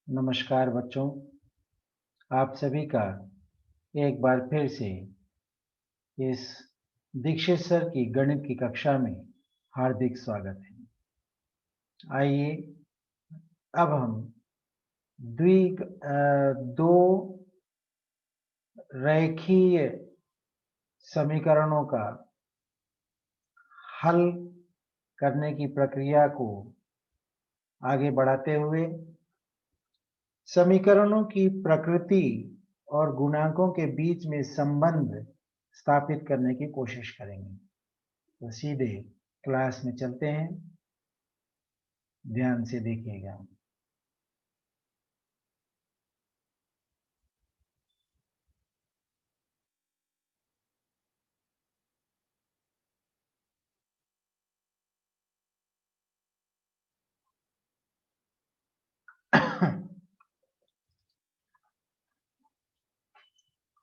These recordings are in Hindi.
नमस्कार बच्चों, आप सभी का एक बार फिर से इस दीक्षित सर की गणित की कक्षा में हार्दिक स्वागत है। आइए अब हम दो रेखीय समीकरणों का हल करने की प्रक्रिया को आगे बढ़ाते हुए समीकरणों की प्रकृति और गुणांकों के बीच में संबंध स्थापित करने की कोशिश करेंगे। तो सीधे क्लास में चलते हैं, ध्यान से देखिएगा।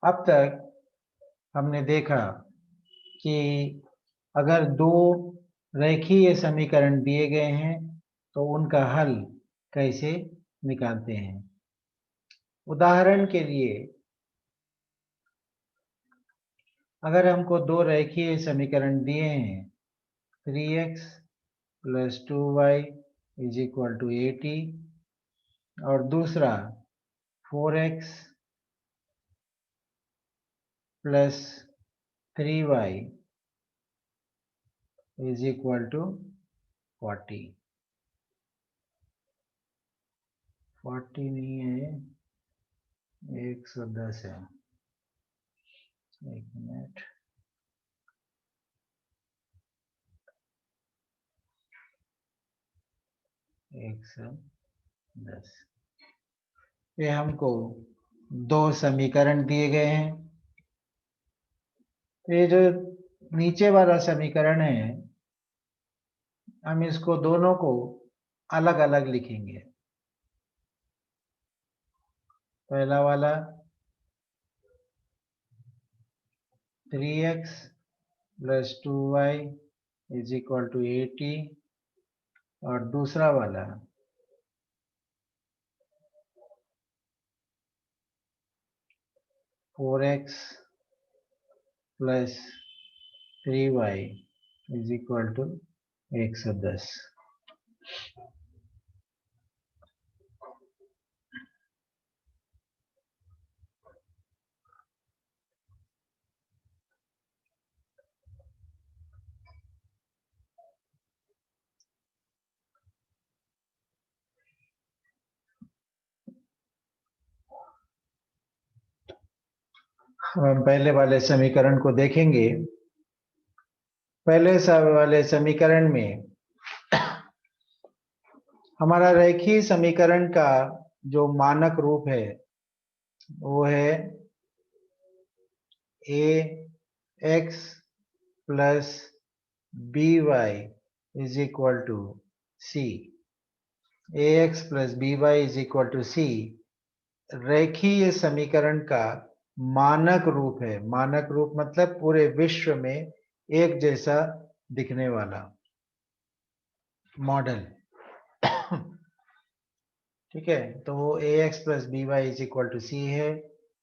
अब तक हमने देखा कि अगर दो रेखीय समीकरण दिए गए हैं तो उनका हल कैसे निकालते हैं। उदाहरण के लिए, अगर हमको दो रेखीय समीकरण दिए हैं 3x + 2y = 80 और दूसरा 4x + 3y = 40 नहीं है, 110 है। एक मिनट, एक सौ 10। ये हमको दो समीकरण दिए गए हैं। ये जो नीचे वाला समीकरण है, हम इसको दोनों को अलग अलग लिखेंगे। पहला वाला 3x + 2y = 80 और दूसरा वाला 4x + 3y = 110। हम पहले वाले समीकरण को देखेंगे। पहले वाले समीकरण में हमारा रेखीय समीकरण का जो मानक रूप है वो है ax + by = c। ax + by = c रेखीय समीकरण का मानक रूप है। मानक रूप मतलब पूरे विश्व में एक जैसा दिखने वाला मॉडल। ठीक है, तो वो ax + by = c है।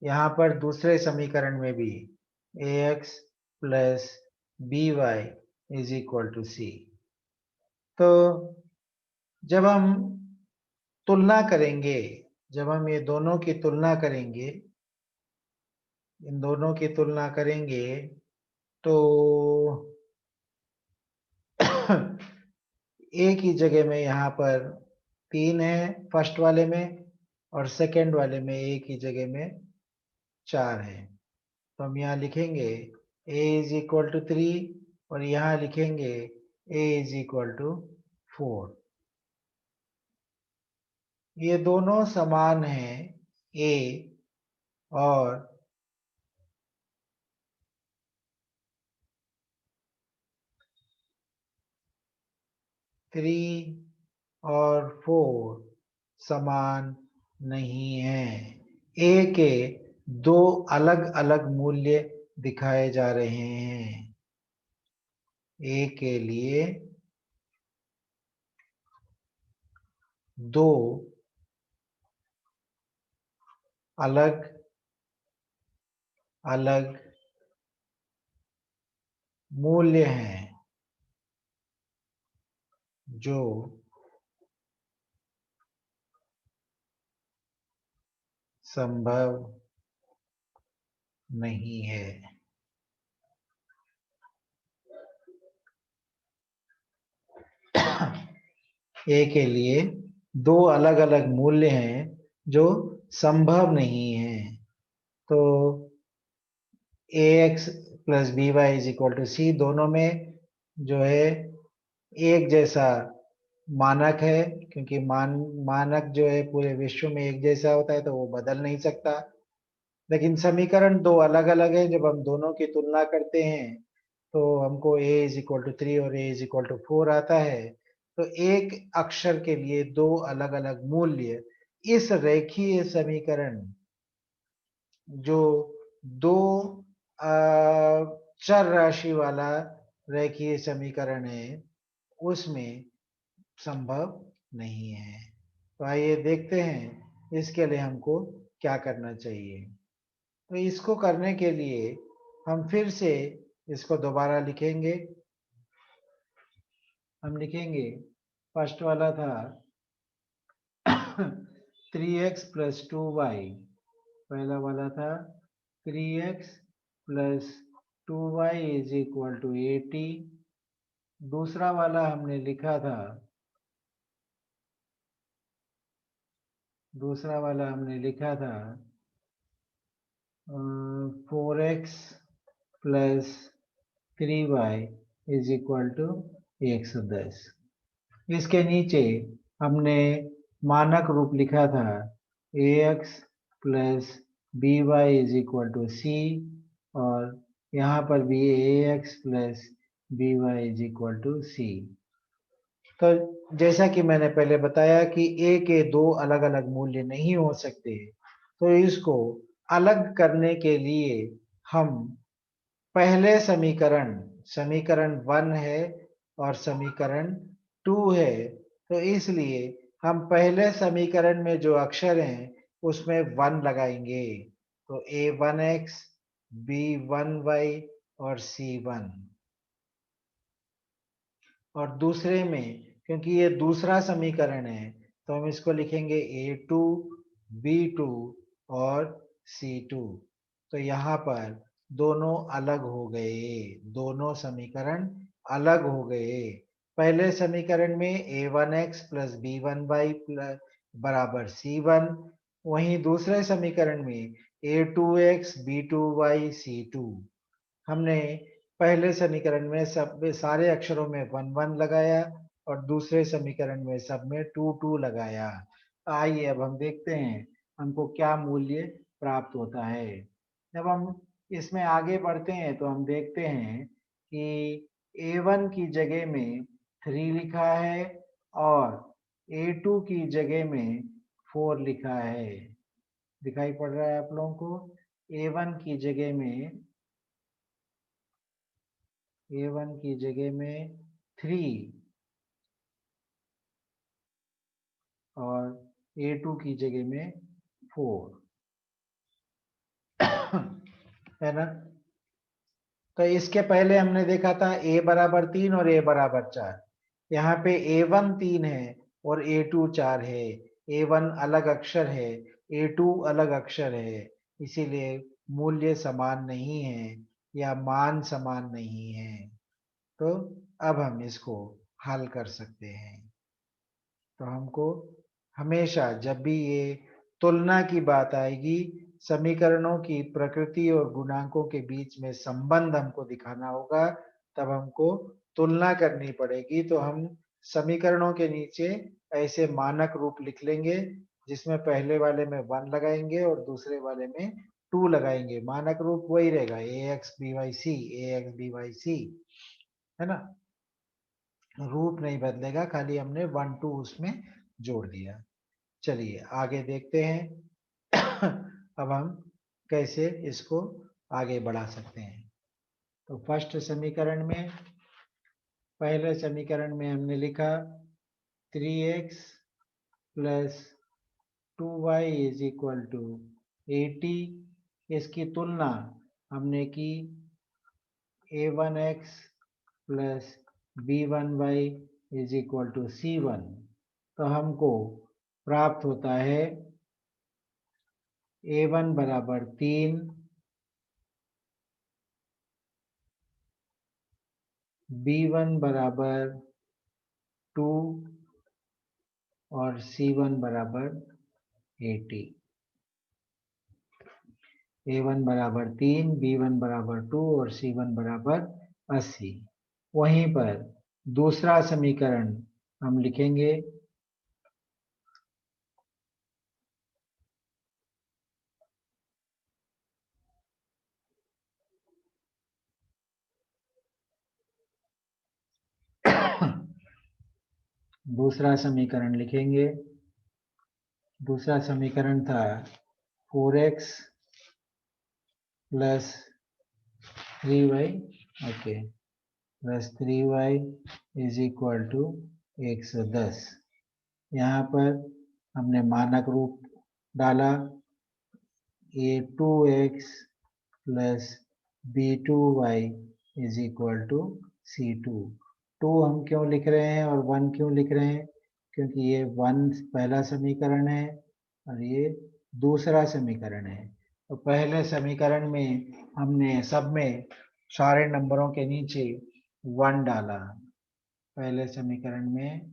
यहाँ पर दूसरे समीकरण में भी ax + by = c। तो जब हम तुलना करेंगे, जब हम ये दोनों की तुलना करेंगे, इन दोनों की तुलना करेंगे तो एक ही जगह में यहाँ पर 3 है फर्स्ट वाले में, और सेकंड वाले में एक ही जगह में 4 है। तो हम यहाँ लिखेंगे a = 3 और यहाँ लिखेंगे a = 4। ये दोनों समान हैं a और 3 और 4 समान नहीं है। a के दो अलग अलग मूल्य दिखाए जा रहे हैं। a के लिए दो अलग अलग मूल्य हैं जो संभव नहीं है। ए के लिए दो अलग अलग मूल्य हैं जो संभव नहीं है। तो a x plus b y is equal to c, दोनों में जो है एक जैसा मानक है, क्योंकि मानक जो है पूरे विश्व में एक जैसा होता है तो वो बदल नहीं सकता। लेकिन समीकरण दो अलग अलग है। जब हम दोनों की तुलना करते हैं तो हमको a इज इक्वल टू 3 और a इज इक्वल टू 4 आता है। तो एक अक्षर के लिए दो अलग अलग मूल्य इस रेखीय समीकरण, जो दो चर राशि वाला रेखीय समीकरण है, उसमें संभव नहीं है। तो आइए देखते हैं इसके लिए हमको क्या करना चाहिए। तो इसको करने के लिए हम फिर से इसको दोबारा लिखेंगे। हम लिखेंगे, फर्स्ट वाला था 3x प्लस 2y, पहला वाला था 3x plus 2y is equal to 80। दूसरा वाला हमने लिखा था, दूसरा वाला हमने लिखा था 4x plus 3y is equal to 110। इसके नीचे हमने मानक रूप लिखा था ax plus b y is equal to c, और यहाँ पर भी ax plus b y is equal to c. तो जैसा कि मैंने पहले बताया कि a के दो अलग अलग मूल्य नहीं हो सकते, तो इसको अलग करने के लिए हम पहले समीकरण, समीकरण 1 है और समीकरण 2 है, तो इसलिए हम पहले समीकरण में जो अक्षर हैं उसमें 1 लगाएंगे। तो a1x, b1y और c1। और दूसरे में, क्योंकि ये दूसरा समीकरण है, तो हम इसको लिखेंगे a2, b2 और c2। तो यहाँ पर दोनों अलग हो गए, दोनों समीकरण अलग हो गए। पहले समीकरण में a1x प्लस b1y बराबर c1, वहीं दूसरे समीकरण में a2x b2y c2। हमने पहले समीकरण में सब सारे अक्षरों में 1 1 लगाया और दूसरे समीकरण में सब में 2 2 लगाया। आइए अब हम देखते हैं हमको क्या मूल्य प्राप्त होता है। जब हम इसमें आगे बढ़ते हैं तो हम देखते हैं कि a1 की जगह में 3 लिखा है और a2 की जगह में 4 लिखा है। दिखाई पड़ रहा है आप लोगों को? a1 की जगह में, a1 की जगह में 3 और a2 की जगह में 4 है ना। तो इसके पहले हमने देखा था a बराबर 3 और a बराबर 4। यहाँ पे a1 3 है और a2 4 है। a1 अलग अक्षर है, a2 अलग अक्षर है, इसीलिए मूल्य समान नहीं है या मान समान नहीं है। तो अब हम इसको हल कर सकते हैं। तो हमको हमेशा जब भी ये तुलना की बात आएगी, समीकरणों की प्रकृति और गुणांकों के बीच में संबंध हमको दिखाना होगा, तब हमको तुलना करनी पड़ेगी। तो हम समीकरणों के नीचे ऐसे मानक रूप लिख लेंगे, जिसमें पहले वाले में 1 लगाएंगे और दूसरे वाले में 2 लगाएंगे। मानक रूप वही रहेगा, ए एक्स बी वाई सी, ए एक्स बी वाई सी, है ना। रूप नहीं बदलेगा, खाली हमने 1 2 उसमें जोड़ दिया। चलिए आगे देखते हैं अब हम कैसे इसको आगे बढ़ा सकते हैं। तो फर्स्ट समीकरण में, पहले समीकरण में हमने लिखा 3x plus 2y is equal to 80, इसकी तुलना हमने की a1x plus b1y is equal to c1, तो हमको प्राप्त होता है a1 बराबर 3, b1 बराबर 2 और c1 बराबर 80। a1 बराबर 3, b1 बराबर 2 और c1 बराबर 80। वहीं पर दूसरा समीकरण हम लिखेंगे, दूसरा समीकरण लिखेंगे। दूसरा समीकरण था 4x plus 3y, okay, plus 3y is equal to 110। यहाँ पर हमने मानक रूप डाला, a2x plus b2y is equal to c2। 2 हम क्यों लिख रहे हैं और 1 क्यों लिख रहे हैं? क्योंकि ये 1 पहला समीकरण है और ये दूसरा समीकरण है। तो पहले समीकरण में हमने सब में सारे नंबरों के नीचे 1 डाला। पहले समीकरण में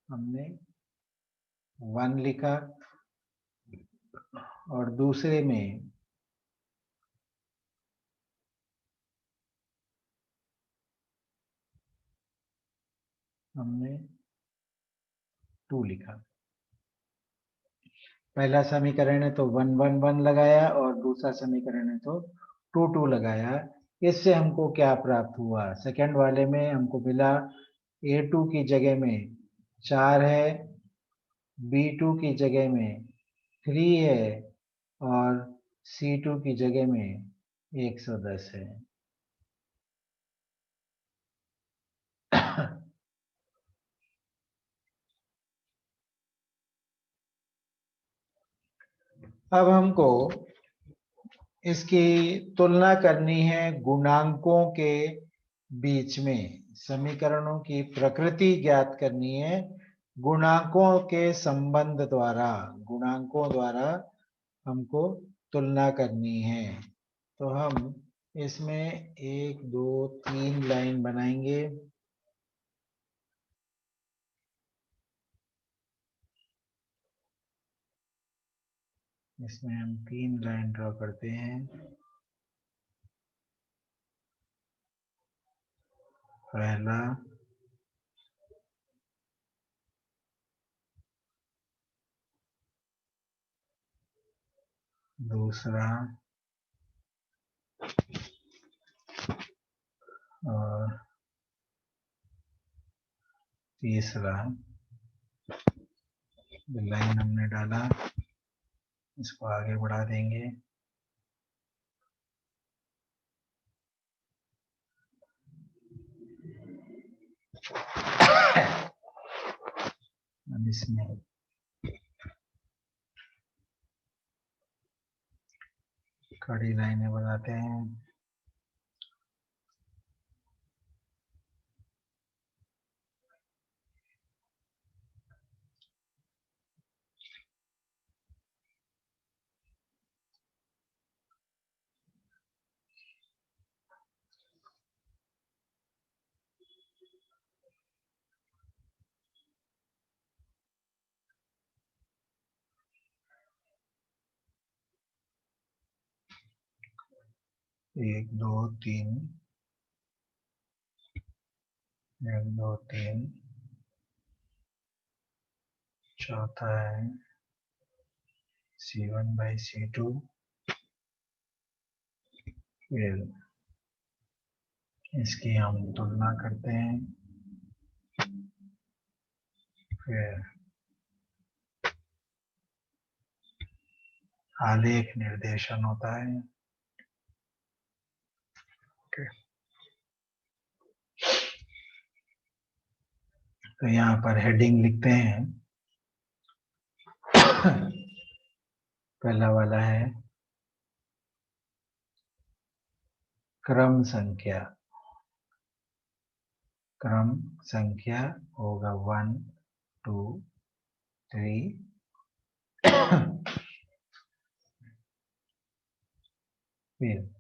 हमने 1 लिखा और दूसरे में हमने 2 लिखा। पहला समीकरण है तो 1 1 1 लगाया और दूसरा समीकरण है तो 2 2 लगाया। इससे हमको क्या प्राप्त हुआ? सेकंड वाले में हमको मिला a2 की जगह में 4 है, b2 की जगह में 3 है और c2 की जगह में 110 है। अब हमको इसकी तुलना करनी है गुणांकों के बीच में। समीकरणों की प्रकृति ज्ञात करनी है गुणांकों के संबंध द्वारा। गुणांकों द्वारा हमको तुलना करनी है। तो हम इसमें 1 2 3 लाइन बनाएंगे। इसमें हम 3 लाइन ड्रॉ करते हैं। पहला, दूसरा और तीसरा। लाइन हमने डाला, इसको आगे बढ़ा देंगे। अब इसमें खड़ी लाइनें बनाते हैं। एक दो तीन, 1 2 3, चौथा है C1/C2। फिर इसकी हम तुलना करते हैं। फिर आलेख निर्देशन होता है। तो यहाँ पर हेडिंग लिखते हैं। पहला वाला है क्रम संख्या। क्रम संख्या होगा 1 2 3 फिर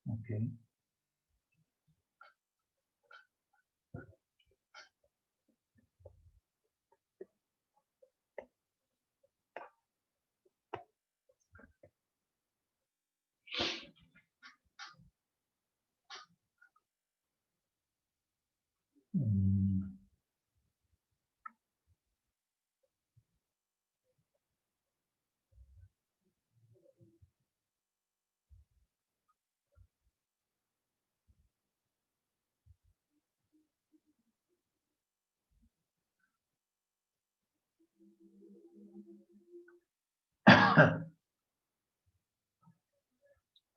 ओके।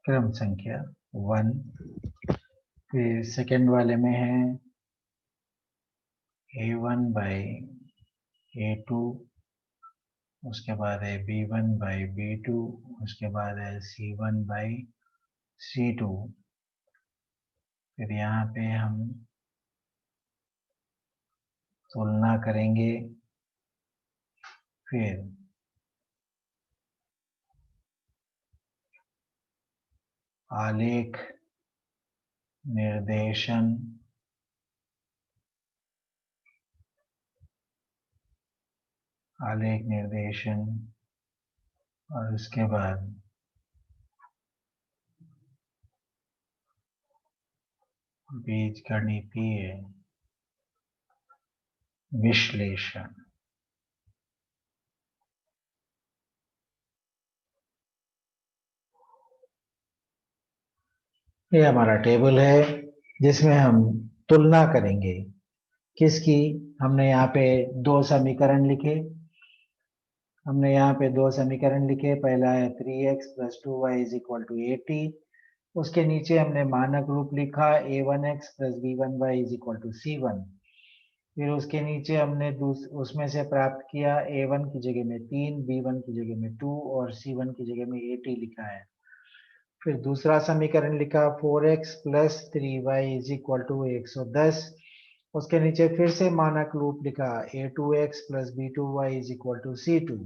क्रम संख्या 1। फिर सेकंड वाले में है A1 बाई A2, उसके बाद है B1 बाई B2, उसके बाद है C1 बाई C2। फिर यहाँ पे हम तुलना करेंगे। फिर आलेख निर्देशन, आलेख निर्देशन और उसके बाद बीजगणितीय विश्लेषण। ये हमारा टेबल है जिसमें हम तुलना करेंगे। किसकी? हमने यहाँ पे दो समीकरण लिखे। हमने यहाँ पे दो समीकरण लिखे। पहला है 3x plus 2y is equal to 80। उसके नीचे हमने मानक रूप लिखा a1x plus b1y is equal to c1। फिर उसके नीचे हमने उसमें से प्राप्त किया a1 की जगह में 3, b1 की जगह में 2 और c1 की जगह में 80 लिखा है। फिर दूसरा समीकरण लिखा 4x plus 3y is equal to 110। उसके नीचे फिर से मानक रूप लिखा a2x plus b2y is equal to c2।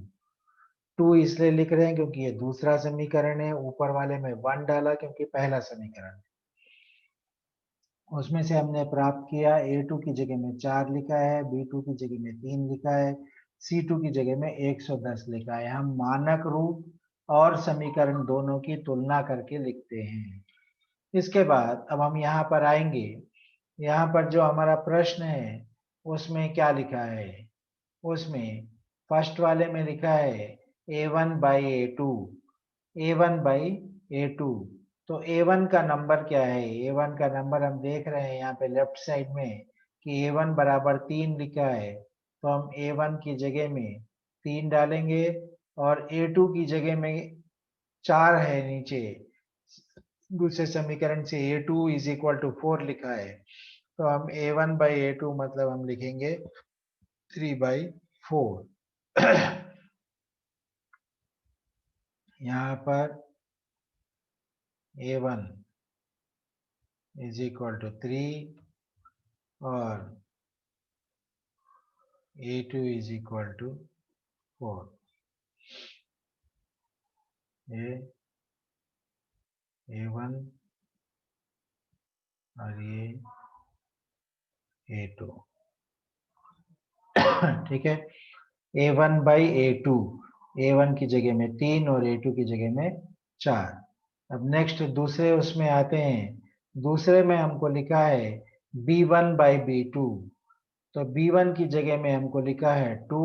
2 इसलिए लिख रहे हैं क्योंकि ये दूसरा समीकरण है। ऊपर वाले में 1 डाला क्योंकि पहला समीकरण। उसमें से हमने प्राप्त किया a2 की जगह में 4 लिखा है, b2 की जगह में 3 लिखा है, c2 की जगह में 110 लिखा है। हम मानक रूप और समीकरण दोनों की तुलना करके लिखते हैं। इसके बाद अब हम यहाँ पर आएंगे। यहाँ पर जो हमारा प्रश्न है उसमें क्या लिखा है? उसमें फर्स्ट वाले में लिखा है a1 by a2, a1 by a2। तो a1 का नंबर क्या है? a1 का नंबर हम देख रहे हैं यहाँ पे लेफ्ट साइड में कि a1 बराबर 3 लिखा है। तो हम a1 की जगह में 3 डालेंगे और a2 की जगह में 4 है नीचे। दूसरे समीकरण से a2 इज इक्वल टू 4 लिखा है। तो हम a1 बाई a2 मतलब हम लिखेंगे 3 बाई 4। यहाँ पर a1 इज इक्वल टू 3 और a2 इज इक्वल टू 4। ये a1 और ये a2। ठीक है। a1 बाई a2, a1 की जगह में 3 और a2 की जगह में 4। अब नेक्स्ट दूसरे उसमें आते हैं। दूसरे में हमको लिखा है B1/B2। तो B1 की जगह में हमको लिखा है 2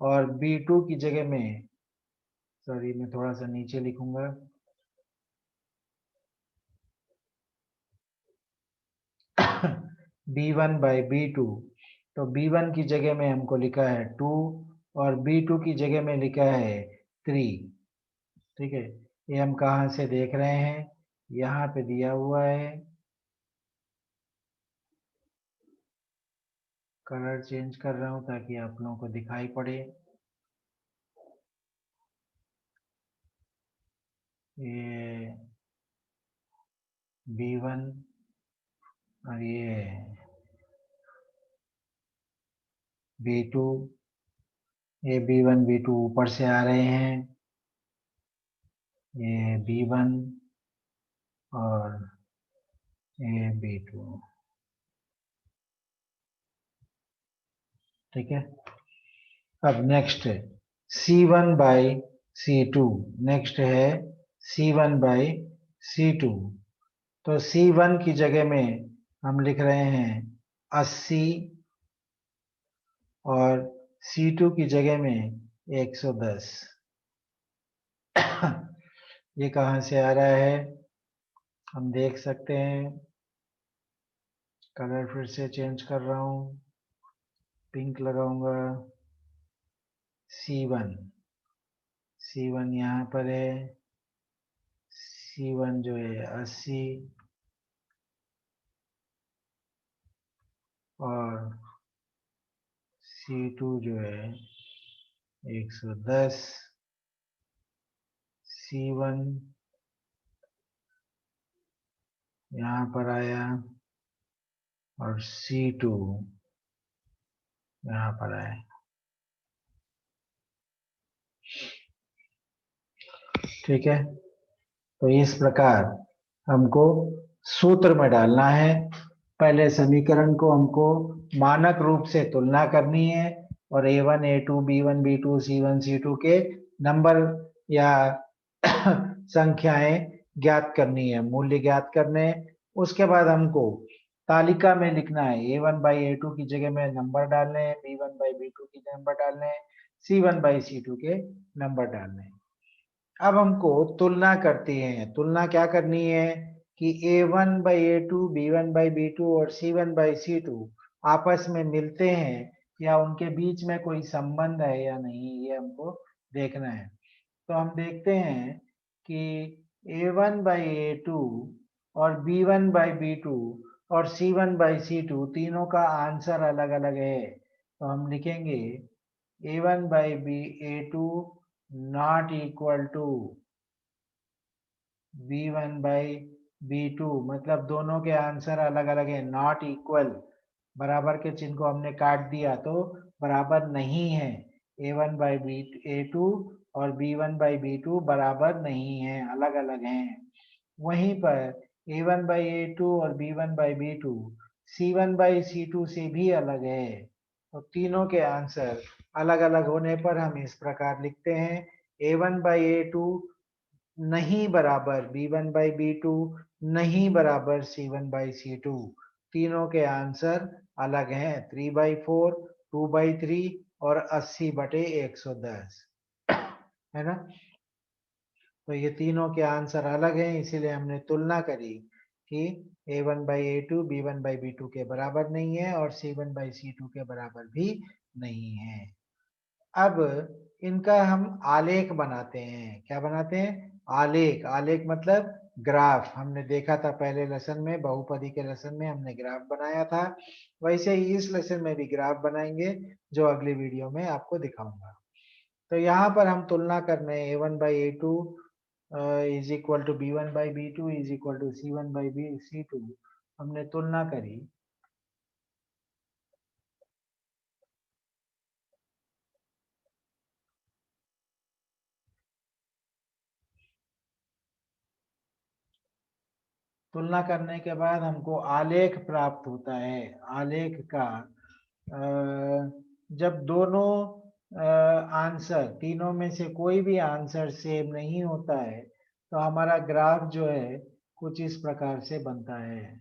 और B2 की जगह में, सॉरी मैं थोड़ा सा नीचे लिखूंगा, B1/B2। तो B1 की जगह में हमको लिखा है 2 और B2 की जगह में लिखा है 3। ठीक है, ये हम कहाँ से देख रहे हैं, यहाँ पे दिया हुआ है। कलर चेंज कर रहा हूँ ताकि आप लोगों को दिखाई पड़े। ये B1 और ये B2। ये B1 B2 ऊपर से आ रहे हैं, ये B1 और ये B2। ठीक है, अब नेक्स्ट है C1/C2। नेक्स्ट है C1/C2। तो C1 की जगह में हम लिख रहे हैं 80 और C2 की जगह में 110। ये कहाँ से आ रहा है हम देख सकते हैं। कलर फिर से चेंज कर रहा हूँ, पिंक लगाऊंगा। C1, C1 यहाँ पर है। C1 जो है 80 और C2 जो है 110। C1 यहाँ पर आया और C2 यहाँ पर आया। ठीक है, तो इस प्रकार हमको सूत्र में डालना है। पहले समीकरण को हमको मानक रूप से तुलना करनी है और A1 A2 B1 B2 C1 C2 के नंबर या संख्याएं ज्ञात करनी है, मूल्य ज्ञात करने हैं। उसके बाद हमको तालिका में लिखना है, A1/A2 की जगह में नंबर डालने हैं, B1/B2 की नंबर डालने हैं, C1/C2 के नंबर डालने हैं। अब हमको तुलना करती है। तुलना क्या करनी है कि A1/A2 B1/B2 और C1/C2 आपस में मिलते हैं या उनके बीच में कोई संबंध है या नहीं, ये हमको देखना है। तो हम देखते हैं कि A1/A2 और B1/B2 और C1/C2 तीनों का आंसर अलग अलग है। तो हम लिखेंगे A1/A2 not equal to B1/B2, मतलब दोनों के आंसर अलग अलग है। नॉट इक्वल, बराबर के चिन्ह को हमने काट दिया तो बराबर नहीं है। A1/A2 और B1/B2 बराबर नहीं है, अलग अलग हैं। वहीं पर A1/A2 और B1/B2 C1/C2 से भी अलग है। तो तीनों के आंसर अलग अलग होने पर हम इस प्रकार लिखते हैं, A1/A2 नहीं बराबर B1/B2, नहीं बराबर C1/C2। तीनों के आंसर अलग हैं, 3/4, 2/3 और 80/110, है ना। तो ये तीनों के आंसर अलग हैं, इसीलिए हमने तुलना करी कि A1/A2 B1/B2 के बराबर नहीं है और C1/C2 के बराबर भी नहीं है। अब इनका हम आलेख बनाते हैं। क्या बनाते हैं? आलेख। आलेख मतलब ग्राफ। हमने देखा था पहले लेसन में, बहुपदी के लेसन में हमने ग्राफ बनाया था। वैसे ही इस लेसन में भी ग्राफ बनाएंगे, जो अगली वीडियो में आपको दिखाऊंगा। तो यहाँ पर हम तुलना कर रहे हैं A1/A2 is equal to B1/B2 is equal to C1/C2। हमने तुलना करी। तुलना करने के बाद हमको आलेख प्राप्त होता है। आलेख का जब दोनों आंसर, तीनों में से कोई भी आंसर सेम नहीं होता है, तो हमारा ग्राफ जो है कुछ इस प्रकार से बनता है।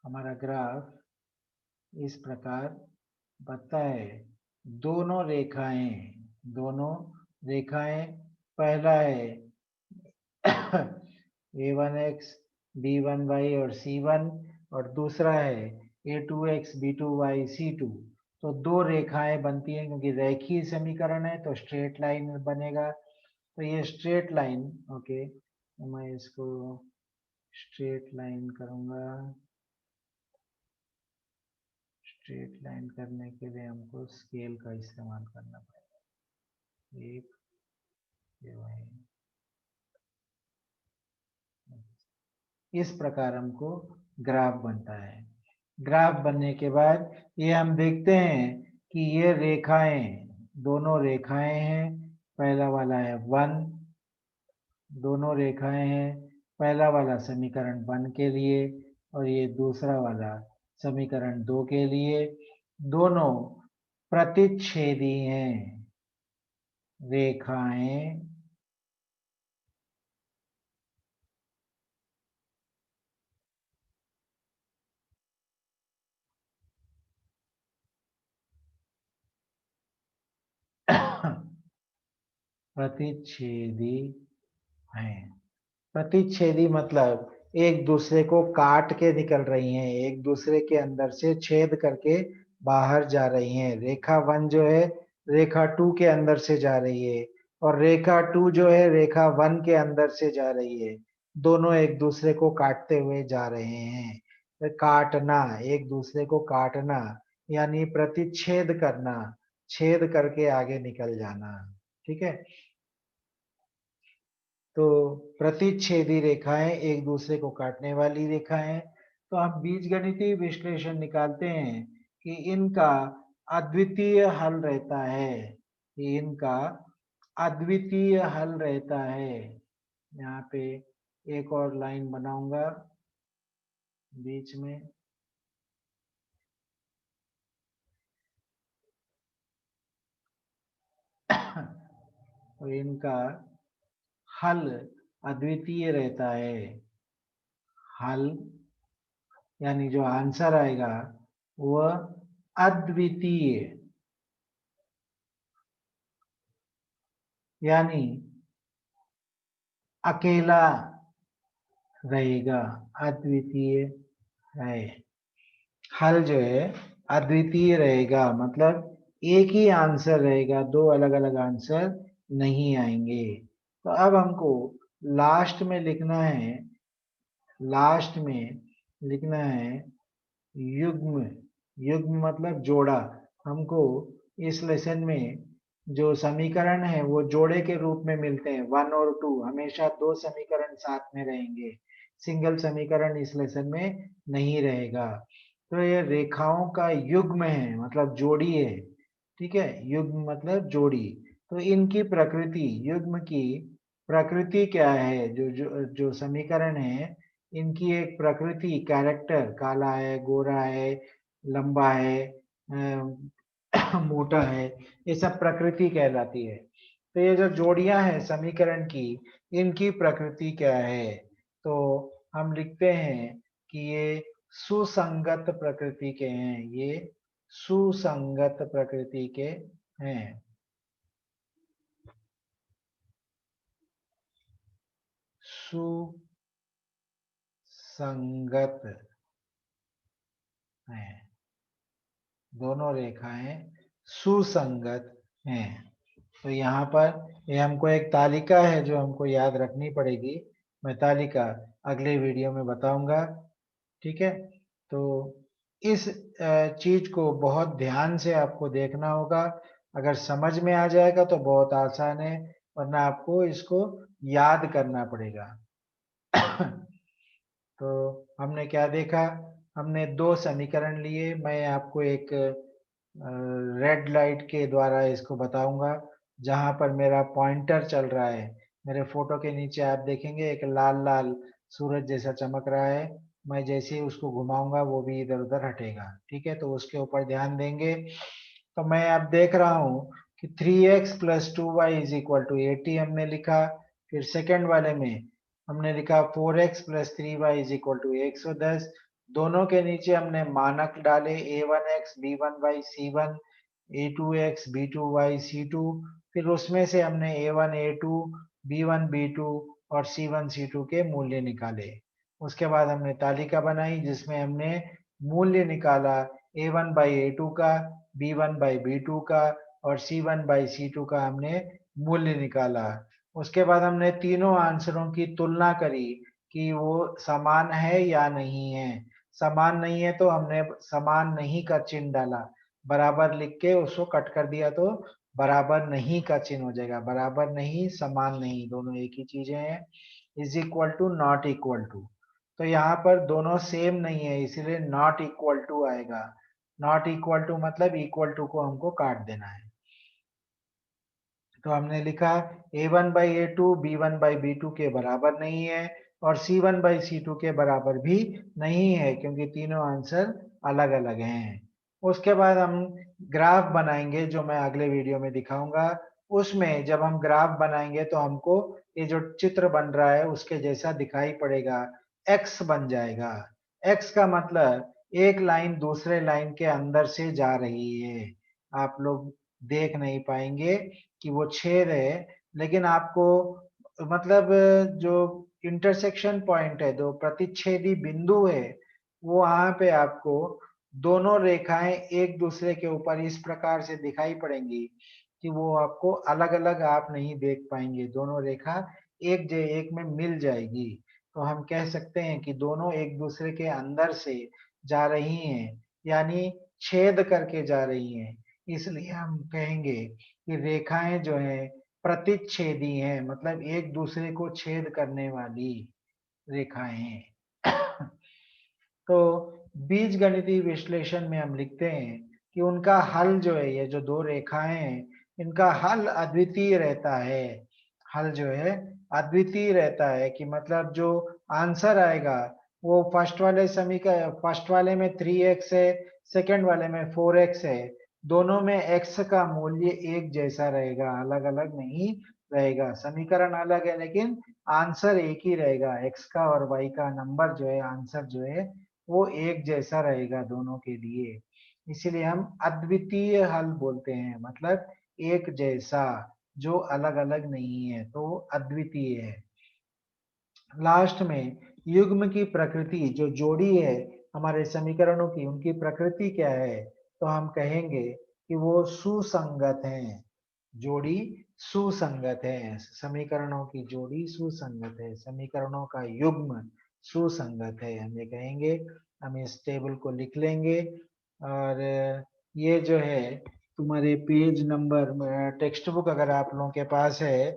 हमारा ग्राफ इस प्रकार बनता है। दोनों रेखाएं पहला है a1x b1y और c1, और दूसरा है a2x b2y c2। तो दो रेखाएं बनती हैं क्योंकि रेखीय समीकरण है तो स्ट्रेट लाइन बनेगा। तो ये स्ट्रेट लाइन, ओके, तो मैं इसको स्ट्रेट लाइन करूंगा। स्ट्रेट लाइन करने के लिए हमको स्केल का इस्तेमाल करना पड़ेगा। एक, ये वही, इस प्रकार हमको ग्राफ बनता है। ग्राफ बनने के बाद ये हम देखते हैं कि ये रेखाएं, दोनों रेखाएं हैं। पहला वाला है 1, दोनों रेखाएं हैं पहला वाला समीकरण 1 के लिए, और ये दूसरा वाला समीकरण 2 के लिए। दोनों प्रतिच्छेदी हैं रेखाएं। प्रतिच्छेदी हैं। प्रतिच्छेदी मतलब एक दूसरे को काट के निकल रही हैं, एक दूसरे के अंदर से छेद करके बाहर जा रही हैं। रेखा 1 जो है रेखा 2 के अंदर से जा रही है, और रेखा 2 जो है रेखा 1 के अंदर से जा रही है। दोनों एक दूसरे को काटते हुए जा रहे हैं। तो काटना, एक दूसरे को काटना यानी प्रतिच्छेद करना, छेद करके आगे निकल जाना। ठीक है। तो प्रतिच्छेदी रेखाएं एक दूसरे को काटने वाली रेखाएं। तो हम बीजगणितीय विश्लेषण निकालते हैं कि इनका अद्वितीय हल रहता है, कि इनका अद्वितीय हल रहता है। यहाँ पे एक और लाइन बनाऊंगा बीच में। तो इनका हल अद्वितीय रहता है। हल यानी जो आंसर आएगा वह अद्वितीय, यानी अकेला रहेगा, अद्वितीय है। हल जो है अद्वितीय रहेगा, मतलब एक ही आंसर रहेगा, दो अलग अलग आंसर नहीं आएंगे। तो अब हमको लास्ट में लिखना है, लास्ट में लिखना है युग्म। युग्म मतलब जोड़ा। हमको इस लेसन में जो समीकरण है वो जोड़े के रूप में मिलते हैं, 1 और 2। हमेशा दो समीकरण साथ में रहेंगे, सिंगल समीकरण इस लेसन में नहीं रहेगा। तो ये रेखाओं का युग्म है, मतलब जोड़ी है। ठीक है, युग्म मतलब जोड़ी। तो इनकी प्रकृति, युग्म की प्रकृति क्या है, जो जो जो समीकरण है इनकी एक प्रकृति, कैरेक्टर, काला है, गोरा है, लंबा है, मोटा है, ये सब प्रकृति कहलाती है। तो ये जो जोड़ियां हैं समीकरण की, इनकी प्रकृति क्या है? तो हम लिखते हैं कि ये सुसंगत प्रकृति के हैं, ये सुसंगत प्रकृति के हैं। सुसंगत हैं, दोनों रेखाएं सुसंगत हैं। तो यहाँ पर ये हमको एक तालिका है जो हमको याद रखनी पड़ेगी। मैं तालिका अगले वीडियो में बताऊंगा। ठीक है। तो इस चीज को बहुत ध्यान से आपको देखना होगा। अगर समझ में आ जाएगा तो बहुत आसान है, वरना आपको इसको याद करना पड़ेगा। तो हमने क्या देखा? हमने दो समीकरण लिए। मैं आपको एक रेड लाइट के द्वारा इसको बताऊंगा। जहां पर मेरा पॉइंटर चल रहा है, मेरे फोटो के नीचे आप देखेंगे एक लाल लाल सूरज जैसा चमक रहा है। मैं जैसे ही उसको घुमाऊंगा वो भी इधर उधर हटेगा। ठीक है, तो उसके ऊपर ध्यान देंगे। तो मैं अब देख रहा हूं कि 3x + 2y = 80 हमने लिखा। फिर सेकंड वाले में हमने लिखा 4x plus 3y is equal to 110। दोनों के नीचे हमने मानक डाले a1x b1y c1, a2x b2y c2। फिर उसमें से हमने a1 a2 b1 b2 और c1 c2 के मूल्य निकाले। उसके बाद हमने तालिका बनाई जिसमें हमने मूल्य निकाला a1 बाई a2 का, b1 बाई b2 का और c1 बाई c2 का हमने मूल्य निकाला। उसके बाद हमने तीनों आंसरों की तुलना करी कि वो समान है या नहीं है। समान नहीं है तो हमने समान नहीं का चिन्ह डाला, बराबर लिख के उसको कट कर दिया तो बराबर नहीं का चिन्ह हो जाएगा। बराबर नहीं, समान नहीं, दोनों एक ही चीजें हैं। Is equal to, not equal to, तो यहाँ पर दोनों सेम नहीं है इसीलिए नॉट इक्वल टू आएगा। नॉट इक्वल टू मतलब इक्वल टू को हमको काट देना है। तो हमने लिखा a1 by a2 b1 by b2 के बराबर नहीं है और c1 बाई c2 के बराबर भी नहीं है क्योंकि तीनों आंसर अलग अलग हैं। उसके बाद हम ग्राफ बनाएंगे जो मैं अगले वीडियो में दिखाऊंगा। उसमें जब हम ग्राफ बनाएंगे तो हमको ये जो चित्र बन रहा है उसके जैसा दिखाई पड़ेगा, x बन जाएगा। x का मतलब एक लाइन दूसरे लाइन के अंदर से जा रही है। आप लोग देख नहीं पाएंगे कि वो छेद है, लेकिन आपको मतलब जो इंटरसेक्शन पॉइंट है, जो प्रतिच्छेदी बिंदु है, वो वहां पे आपको दोनों रेखाएं एक दूसरे के ऊपर इस प्रकार से दिखाई पड़ेंगी कि वो आपको अलग अलग आप नहीं देख पाएंगे। दोनों रेखा एक में मिल जाएगी। तो हम कह सकते हैं कि दोनों एक दूसरे के अंदर से जा रही हैं, यानी छेद करके जा रही हैं। इसलिए हम कहेंगे कि रेखाएं जो है प्रतिच्छेदी हैं, मतलब एक दूसरे को छेद करने वाली रेखाएं हैं। तो बीज गणितीय विश्लेषण में हम लिखते हैं कि उनका हल जो है, ये जो दो रेखाएं हैं, इनका हल अद्वितीय रहता है। हल जो है अद्वितीय रहता है कि मतलब जो आंसर आएगा वो फर्स्ट वाले में 3x है, सेकंड वाले में 4x है। दोनों में x का मूल्य एक जैसा रहेगा, अलग अलग नहीं रहेगा। समीकरण अलग है लेकिन आंसर एक ही रहेगा। x का और y का नंबर जो है, आंसर जो है वो एक जैसा रहेगा दोनों के लिए। इसीलिए हम अद्वितीय हल बोलते हैं, मतलब एक जैसा, जो अलग अलग नहीं है, तो अद्वितीय है। लास्ट में युग्म की प्रकृति, जो जोड़ी है हमारे समीकरणों की, उनकी प्रकृति क्या है, तो हम कहेंगे कि वो सुसंगत हैं। जोड़ी सुसंगत है, समीकरणों की जोड़ी सुसंगत है, समीकरणों का युग्म सुसंगत है, हम ये कहेंगे। हम इस टेबल को लिख लेंगे। और ये जो है तुम्हारे पेज नंबर, टेक्स्ट बुक अगर आप लोगों के पास है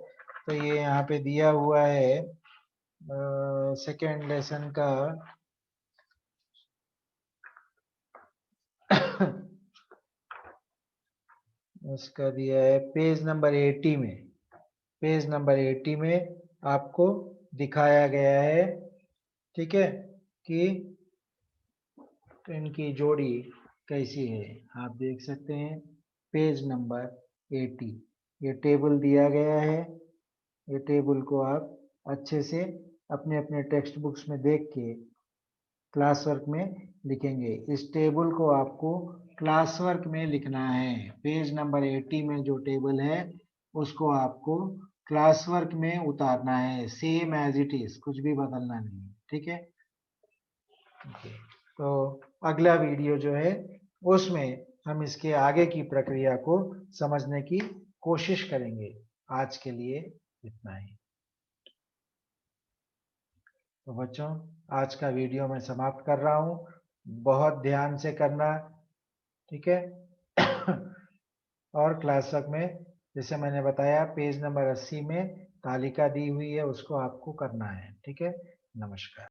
तो ये यहाँ पे दिया हुआ है, सेकेंड लेसन का उसका दिया है पेज नंबर 80 में। पेज नंबर 80 में आपको दिखाया गया है, ठीक है, कि इनकी जोड़ी कैसी है। आप देख सकते हैं पेज नंबर 80, ये टेबल दिया गया है। ये टेबल को आप अच्छे से अपने अपने टेक्स्ट बुक्स में देख के क्लास वर्क में लिखेंगे। इस टेबल को आपको क्लास वर्क में लिखना है। पेज नंबर 80 में जो टेबल है उसको आपको क्लास वर्क में उतारना है, सेम एज इट इज, कुछ भी बदलना नहीं है, ठीक है। तो अगला वीडियो जो है उसमें हम इसके आगे की प्रक्रिया को समझने की कोशिश करेंगे। आज के लिए इतना ही। तो बच्चों, आज का वीडियो मैं समाप्त कर रहा हूँ। बहुत ध्यान से करना, ठीक है। और क्लास वर्क में जैसे मैंने बताया पेज नंबर 80 में तालिका दी हुई है, उसको आपको करना है, ठीक है। नमस्कार।